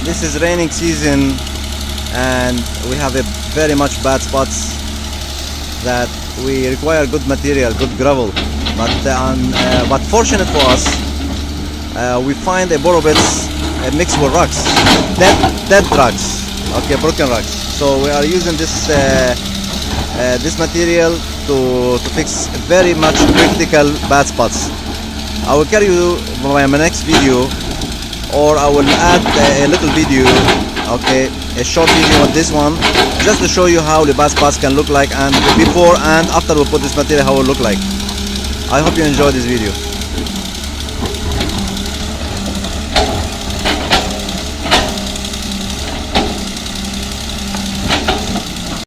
This is raining season and we have a very much bad spots that we require good material, good gravel, but fortunate for us, we find a borobits mixed with rocks, dead rocks, okay, broken rocks. So we are using this this material to fix very much critical bad spots. I will carry you my next video, or I will add a little video, okay, a short video on this one, just to show you how the bad spots can look like, and before and after we put this material how it will look like. I hope you enjoy this video.